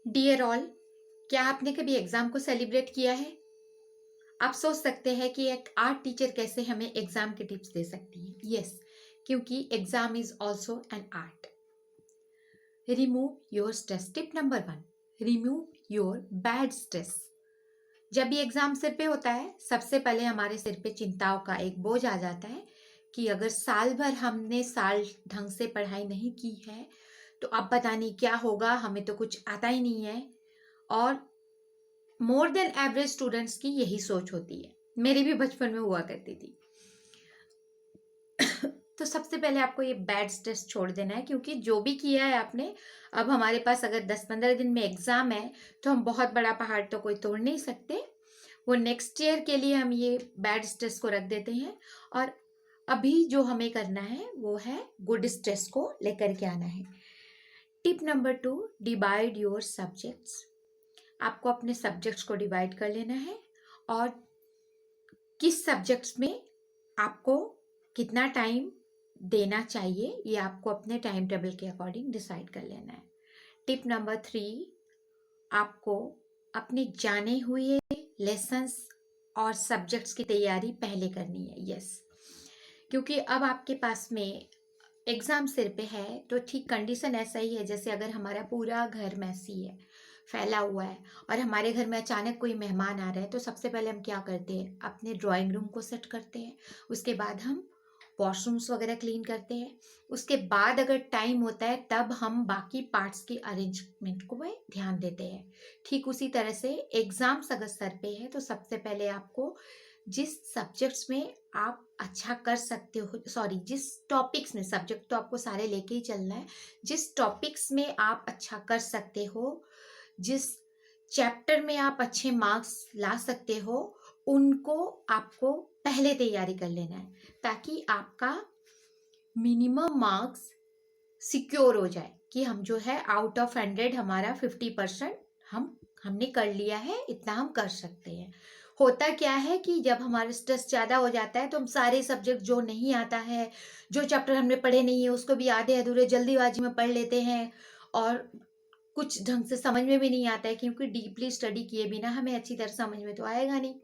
Dear all, क्या आपने कभी एग्जाम को सेलिब्रेट किया है? आप सोच सकते हैं कि एक आर्ट टीचर कैसे हमें एग्जाम के टिप्स दे सकती है। यस, क्योंकि exam is also an art. Remove your stress. Tip number 1, remove your bad stress. जब भी एग्जाम सिर पे होता है, सबसे पहले हमारे सिर पे चिंताओं का एक बोझ आ जाता है कि अगर साल भर हमने साल ढंग से पढ़ाई नहीं की है तो अब पता नहीं क्या होगा, हमें तो कुछ आता ही नहीं है। और मोर देन एवरेज स्टूडेंट्स की यही सोच होती है। मेरी भी बचपन में हुआ करती थी। तो सबसे पहले आपको ये बैड स्ट्रेस छोड़ देना है, क्योंकि जो भी किया है आपने, अब हमारे पास अगर 10-15 दिन में एग्जाम है तो हम बहुत बड़ा पहाड़ तो कोई तोड़ नहीं सकते। वो नेक्स्ट ईयर के लिए हम ये बैड स्ट्रेस को रख देते हैं, और अभी जो हमें करना है वो है गुड स्ट्रेस को लेकर के आना है। Tip number 2, divide your subjects. आपको अपने सब्जेक्ट्स को डिवाइड कर लेना है, और किस सब्जेक्ट्स में आपको कितना टाइम देना चाहिए ये आपको अपने टाइम टेबल के अकॉर्डिंग डिसाइड कर लेना है। टिप नंबर 3, आपको अपने जाने हुए लेसन्स और सब्जेक्ट्स की तैयारी पहले करनी है। यस, क्योंकि अब आपके पास में एग्जाम सिर पे है, तो ठीक कंडीशन ऐसा ही है जैसे अगर हमारा पूरा घर मैसी है, फैला हुआ है, और हमारे घर में अचानक कोई मेहमान आ रहा है, तो सबसे पहले हम क्या करते हैं, अपने ड्राइंग रूम को सेट करते हैं। उसके बाद हम वॉशरूम्स वगैरह क्लीन करते हैं। उसके बाद अगर टाइम होता है तब हम बाकी पार्ट्स के अरेंजमेंट को में ध्यान देते हैं। ठीक उसी तरह से एग्जाम्स अगर सर पे है तो सबसे पहले आपको जिस सब्जेक्ट्स में आप अच्छा कर सकते हो, सॉरी, जिस टॉपिक्स में, सब्जेक्ट तो आपको सारे लेके ही चलना है, जिस टॉपिक्स में आप अच्छा कर सकते हो, जिस चैप्टर में आप अच्छे मार्क्स ला सकते हो, उनको आपको पहले तैयारी कर लेना है, ताकि आपका मिनिमम मार्क्स सिक्योर हो जाए कि हम जो है आउट ऑफ 100 हमारा 50% हमने कर लिया है, इतना हम कर सकते हैं। होता क्या है कि जब हमारा स्ट्रेस ज़्यादा हो जाता है तो हम सारे सब्जेक्ट जो नहीं आता है, जो चैप्टर हमने पढ़े नहीं है, उसको भी आधे अधूरे जल्दीबाजी में पढ़ लेते हैं, और कुछ ढंग से समझ में भी नहीं आता है, क्योंकि डीपली स्टडी किए बिना हमें अच्छी तरह समझ में तो आएगा नहीं।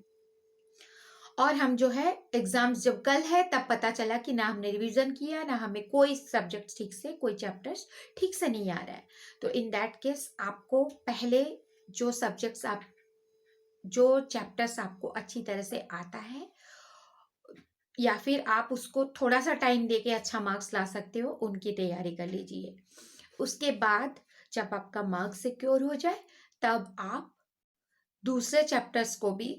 और हम जो है एग्जाम्स जब कल है तब पता चला कि ना हमने रिवीजन किया, ना हमें कोई सब्जेक्ट ठीक से, कोई चैप्टर्स ठीक से नहीं आ रहा है। तो इन दैट केस आपको पहले जो सब्जेक्ट्स आप, जो चैप्टर्स आपको अच्छी तरह से आता है, या फिर आप उसको थोड़ा सा टाइम देके अच्छा मार्क्स ला सकते हो, उनकी तैयारी कर लीजिए। उसके बाद जब आपका मार्क्स सिक्योर हो जाए तब आप दूसरे चैप्टर्स को भी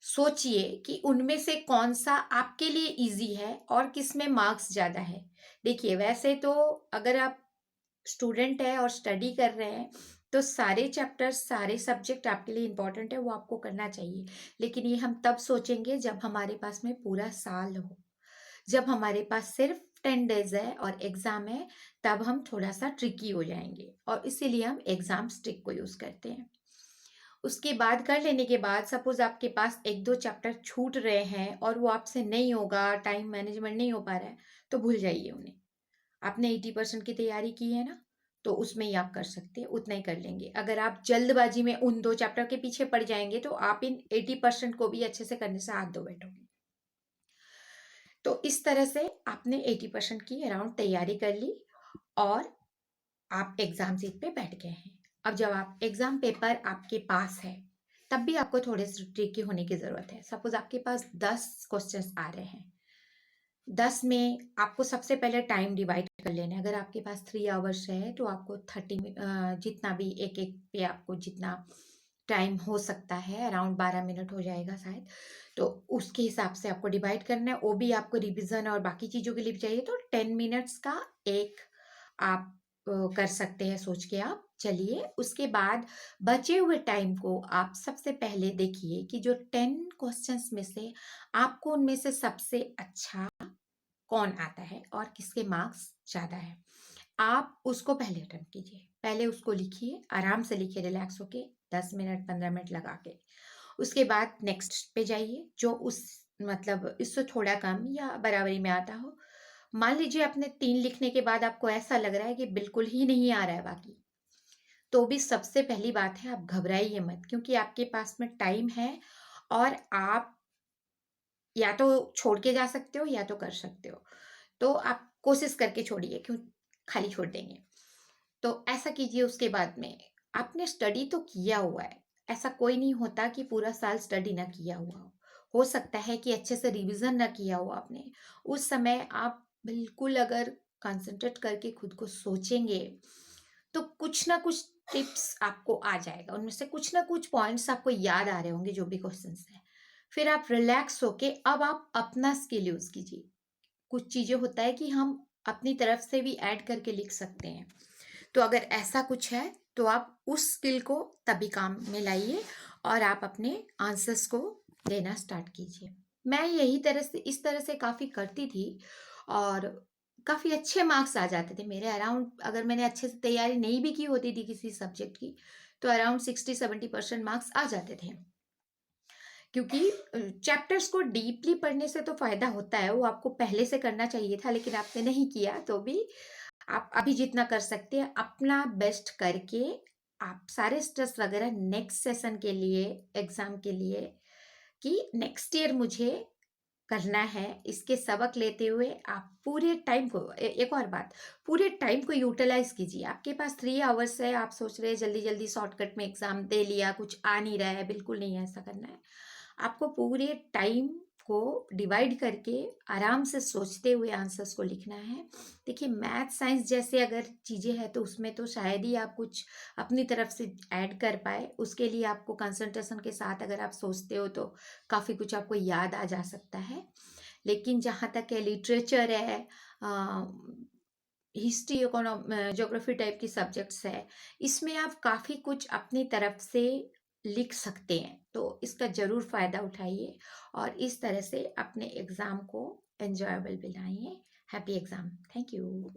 सोचिए कि उनमें से कौन सा आपके लिए इजी है और किस में मार्क्स ज़्यादा है। देखिए, वैसे तो अगर आप स्टूडेंट है और स्टडी कर रहे हैं तो सारे चैप्टर्स, सारे सब्जेक्ट आपके लिए इम्पोर्टेंट है, वो आपको करना चाहिए। लेकिन ये हम तब सोचेंगे जब हमारे पास में पूरा साल हो। जब हमारे पास सिर्फ 10 डेज है और एग्ज़ाम है, तब हम थोड़ा सा ट्रिकी हो जाएंगे, और इसीलिए हम एग्ज़ाम ट्रिक को यूज़ करते हैं। उसके बाद कर लेने के बाद सपोज आपके पास 1-2 चैप्टर छूट रहे हैं और वो आपसे नहीं होगा, टाइम मैनेजमेंट नहीं हो पा रहा है, तो भूल जाइए उन्हें। आपने 80% की तैयारी की है ना, तो उसमें ही आप कर सकते हैं, उतना ही कर लेंगे। अगर आप जल्दबाजी में उन 2 चैप्टर के पीछे पड़ जाएंगे तो आप इन 80% को भी अच्छे से करने से हाथ धो बैठोगे। तो इस तरह से आपने 80% की अराउंड तैयारी कर ली, और आप एग्जाम सीट पे बैठ गए हैं। अब जब आप एग्जाम पेपर आपके पास है, तब भी आपको थोड़े से ट्रिकी होने की जरूरत है। सपोज आपके पास 10 क्वेश्चंस आ रहे हैं, 10 में आपको सबसे पहले टाइम डिवाइड कर लेना है। अगर आपके पास 3 आवर्स है तो आपको 30 जितना भी एक एक पे आपको जितना टाइम हो सकता है, अराउंड 12 मिनट हो जाएगा शायद, तो उसके हिसाब से आपको डिवाइड करना है। वो भी आपको रिविजन और बाकी चीज़ों के लिए चाहिए, तो 10 मिनट्स का एक आप कर सकते हैं सोच के आप चलिए। उसके बाद बचे हुए टाइम को आप सबसे पहले देखिए कि जो 10 क्वेश्चंस में से आपको उनमें से सबसे अच्छा कौन आता है और किसके मार्क्स ज़्यादा है, आप उसको पहले अटेम्प्ट कीजिए। पहले उसको लिखिए, आराम से लिखिए, रिलैक्स होके, 10 मिनट 15 मिनट लगा के। उसके बाद नेक्स्ट पे जाइए जो उस, मतलब इससे थोड़ा कम या बराबरी में आता हो। मान लीजिए आपने 3 लिखने के बाद आपको ऐसा लग रहा है कि बिल्कुल ही नहीं आ रहा है बाकी, तो भी सबसे पहली बात है, आप घबराइए मत, क्योंकि आपके पास में टाइम है और आप या तो छोड़ के जा सकते हो या तो कर सकते हो। तो आप कोशिश करके छोड़िए, क्यों खाली छोड़ देंगे। तो ऐसा कीजिए। उसके बाद में आपने स्टडी तो किया हुआ है। ऐसा कोई नहीं होता कि पूरा साल स्टडी ना किया हुआ हो सकता है कि अच्छे से रिवीजन ना किया हो आपने। उस समय आप बिल्कुल अगर कंसंट्रेट करके खुद को सोचेंगे, तो कुछ ना कुछ टिप्स आपको आ जाएगा। उनमें से कुछ ना कुछ पॉइंट्स आपको याद आ रहे होंगे, जो भी क्वेश्चंस है। फिर आप रिलैक्स होके अब आप अपना स्किल यूज कीजिए। कुछ चीजें होता है कि हम अपनी तरफ से भी ऐड करके लिख सकते हैं। तो अगर ऐसा कुछ है, तो आप उस स्किल को तभी काम में लाइए और आप अपने आंसर्स को देना स्टार्ट कीजिए। मैं यही तरह से इस तरह से काफ़ी करती थी और काफ़ी अच्छे मार्क्स आ जाते थे मेरे अराउंड। अगर मैंने अच्छे से तैयारी नहीं भी की होती थी किसी सब्जेक्ट की, तो अराउंड 60-70% मार्क्स आ जाते थे। क्योंकि चैप्टर्स को डीपली पढ़ने से तो फ़ायदा होता है, वो आपको पहले से करना चाहिए था, लेकिन आपने नहीं किया। तो भी आप अभी जितना कर सकते हैं अपना बेस्ट करके आप सारे स्ट्रेस वगैरह नेक्स्ट सेशन के लिए, एग्जाम के लिए, कि नेक्स्ट ईयर मुझे करना है, इसके सबक लेते हुए आप पूरे टाइम को एक और बात, पूरे टाइम को यूटिलाइज कीजिए। आपके पास 3 आवर्स है, आप सोच रहे हैं जल्दी जल्दी शॉर्टकट में एग्जाम दे लिया, कुछ आ नहीं रहा है। बिल्कुल नहीं ऐसा करना है। आपको पूरे टाइम को डिवाइड करके आराम से सोचते हुए आंसर्स को लिखना है। देखिए, मैथ साइंस जैसे अगर चीज़ें हैं, तो उसमें तो शायद ही आप कुछ अपनी तरफ से ऐड कर पाए। उसके लिए आपको कंसंट्रेशन के साथ अगर आप सोचते हो, तो काफ़ी कुछ आपको याद आ जा सकता है। लेकिन जहाँ तक है लिटरेचर है, हिस्ट्री, ज्योग्राफी टाइप की सब्जेक्ट्स है, इसमें आप काफ़ी कुछ अपनी तरफ से लिख सकते हैं। तो इसका ज़रूर फ़ायदा उठाइए और इस तरह से अपने एग्ज़ाम को एन्जॉयबल बनाइए। Happy exam. Thank you.